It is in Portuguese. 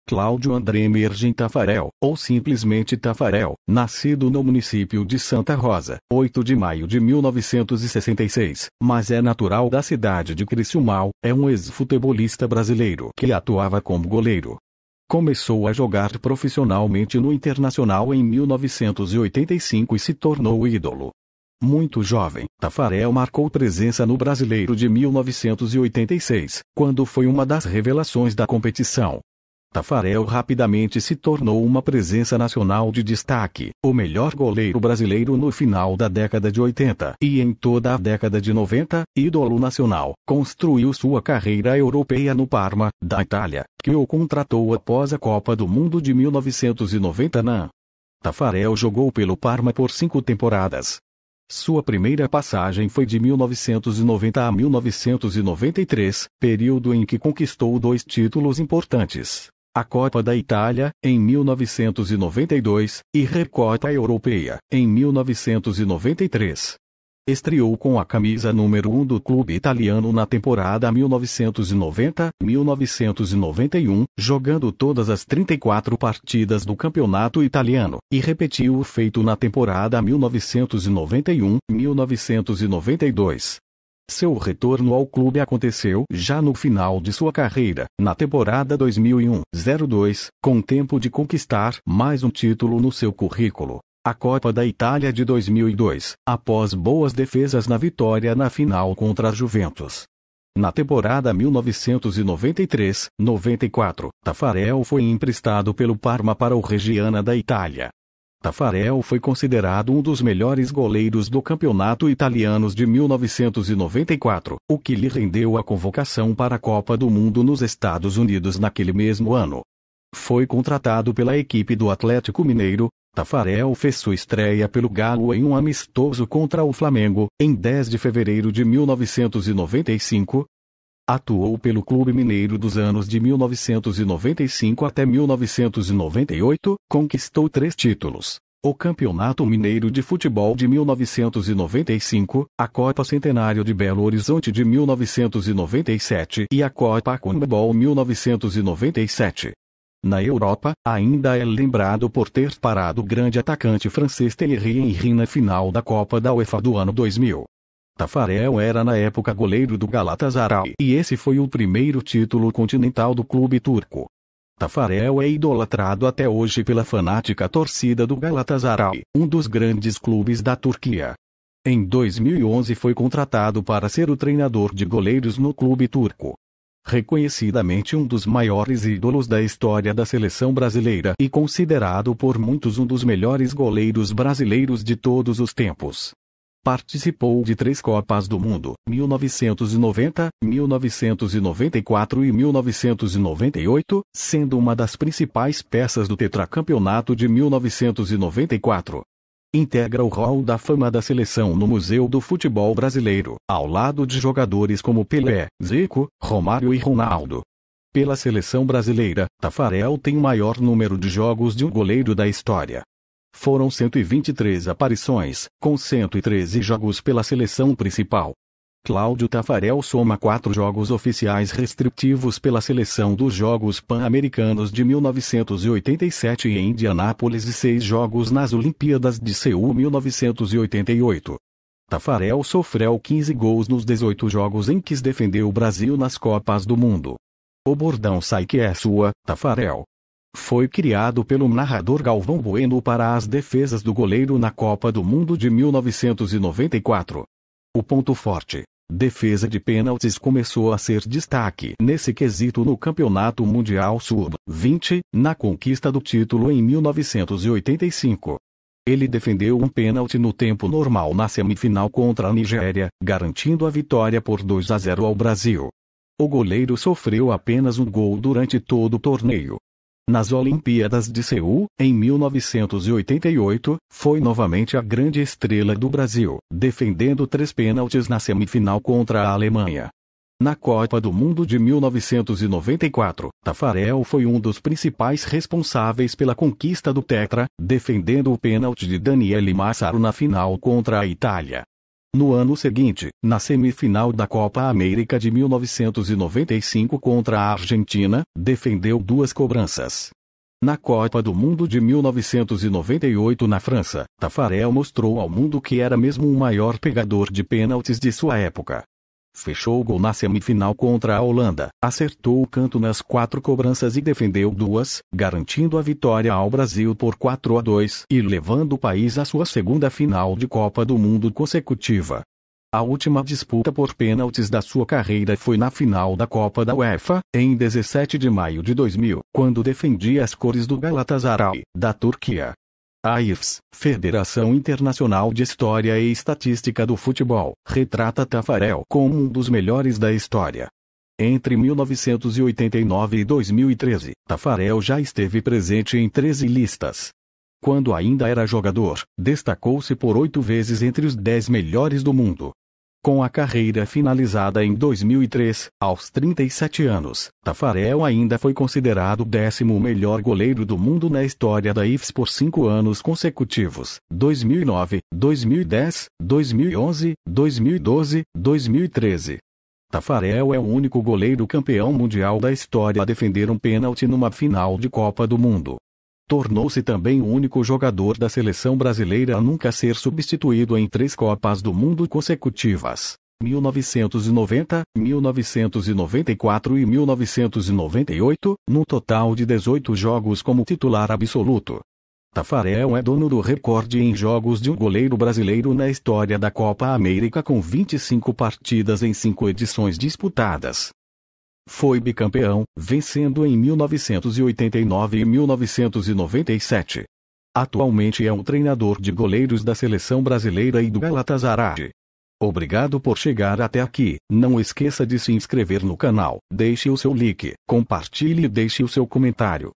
Cláudio André Emergem Tafarel, ou simplesmente Tafarel, nascido no município de Santa Rosa, 8 de maio de 1966, mas é natural da cidade de Criciúmal, é um ex-futebolista brasileiro que atuava como goleiro. Começou a jogar profissionalmente no Internacional em 1985 e se tornou ídolo. Muito jovem, Tafarel marcou presença no Brasileiro de 1986, quando foi uma das revelações da competição. Tafarel rapidamente se tornou uma presença nacional de destaque, o melhor goleiro brasileiro no final da década de 80 e em toda a década de 90, ídolo nacional. Construiu sua carreira europeia no Parma, da Itália, que o contratou após a Copa do Mundo de 1990 Tafarel jogou pelo Parma por 5 temporadas. Sua primeira passagem foi de 1990 a 1993, período em que conquistou 2 títulos importantes. A Copa da Itália, em 1992, e Recopa Europeia, em 1993. Estreou com a camisa número 1 do clube italiano na temporada 1990-1991, jogando todas as 34 partidas do campeonato italiano, e repetiu o feito na temporada 1991-1992. Seu retorno ao clube aconteceu já no final de sua carreira, na temporada 2001-02, com tempo de conquistar mais um título no seu currículo, a Copa da Itália de 2002, após boas defesas na vitória na final contra a Juventus. Na temporada 1993-94, Tafarel foi emprestado pelo Parma para o Reggiana da Itália. Tafarel foi considerado um dos melhores goleiros do campeonato italiano de 1994, o que lhe rendeu a convocação para a Copa do Mundo nos Estados Unidos naquele mesmo ano. Foi contratado pela equipe do Atlético Mineiro. Tafarel fez sua estreia pelo Galo em um amistoso contra o Flamengo, em 10 de fevereiro de 1995. Atuou pelo Clube Mineiro dos anos de 1995 até 1998, conquistou 3 títulos: o Campeonato Mineiro de Futebol de 1995, a Copa Centenário de Belo Horizonte de 1997 e a Copa Conmebol 1997. Na Europa, ainda é lembrado por ter parado o grande atacante francês Thierry Henry na final da Copa da UEFA do ano 2000. Tafarel era na época goleiro do Galatasaray e esse foi o primeiro título continental do clube turco. Tafarel é idolatrado até hoje pela fanática torcida do Galatasaray, um dos grandes clubes da Turquia. Em 2011 foi contratado para ser o treinador de goleiros no clube turco. Reconhecidamente um dos maiores ídolos da história da seleção brasileira e considerado por muitos um dos melhores goleiros brasileiros de todos os tempos. Participou de 3 Copas do Mundo, 1990, 1994 e 1998, sendo uma das principais peças do tetracampeonato de 1994. Integra o Hall da Fama da seleção no Museu do Futebol Brasileiro, ao lado de jogadores como Pelé, Zico, Romário e Ronaldo. Pela seleção brasileira, Tafarel tem o maior número de jogos de um goleiro da história. Foram 123 aparições, com 113 jogos pela seleção principal. Cláudio Tafarel soma 4 jogos oficiais restritivos pela seleção dos Jogos Pan-Americanos de 1987 em Indianápolis e 6 jogos nas Olimpíadas de Seul 1988. Tafarel sofreu 15 gols nos 18 jogos em que defendeu o Brasil nas Copas do Mundo. O bordão sai que é sua, Tafarel. Foi criado pelo narrador Galvão Bueno para as defesas do goleiro na Copa do Mundo de 1994. O ponto forte, defesa de pênaltis, começou a ser destaque nesse quesito no Campeonato Mundial Sub-20, na conquista do título em 1985. Ele defendeu um pênalti no tempo normal na semifinal contra a Nigéria, garantindo a vitória por 2-0 ao Brasil. O goleiro sofreu apenas um gol durante todo o torneio. Nas Olimpíadas de Seul, em 1988, foi novamente a grande estrela do Brasil, defendendo 3 pênaltis na semifinal contra a Alemanha. Na Copa do Mundo de 1994, Tafarel foi um dos principais responsáveis pela conquista do Tetra, defendendo o pênalti de Daniele Massaro na final contra a Itália. No ano seguinte, na semifinal da Copa América de 1995 contra a Argentina, defendeu 2 cobranças. Na Copa do Mundo de 1998 na França, Tafarel mostrou ao mundo que era mesmo o maior pegador de pênaltis de sua época. Fechou o gol na semifinal contra a Holanda, acertou o canto nas 4 cobranças e defendeu 2, garantindo a vitória ao Brasil por 4-2 e levando o país à sua segunda final de Copa do Mundo consecutiva. A última disputa por pênaltis da sua carreira foi na final da Copa da UEFA, em 17 de maio de 2000, quando defendia as cores do Galatasaray, da Turquia. A IFES, Federação Internacional de História e Estatística do Futebol, retrata Tafarel como um dos melhores da história. Entre 1989 e 2013, Tafarel já esteve presente em 13 listas. Quando ainda era jogador, destacou-se por 8 vezes entre os 10 melhores do mundo. Com a carreira finalizada em 2003, aos 37 anos, Tafarel ainda foi considerado o 10º melhor goleiro do mundo na história da IFES por 5 anos consecutivos: 2009, 2010, 2011, 2012, 2013. Tafarel é o único goleiro campeão mundial da história a defender um pênalti numa final de Copa do Mundo. Tornou-se também o único jogador da seleção brasileira a nunca ser substituído em 3 Copas do Mundo consecutivas: 1990, 1994 e 1998, num total de 18 jogos como titular absoluto. Tafarel é dono do recorde em jogos de um goleiro brasileiro na história da Copa América com 25 partidas em 5 edições disputadas. Foi bicampeão, vencendo em 1989 e 1997. Atualmente é um treinador de goleiros da seleção brasileira e do Galatasaray. Obrigado por chegar até aqui. Não esqueça de se inscrever no canal, deixe o seu like, compartilhe e deixe o seu comentário.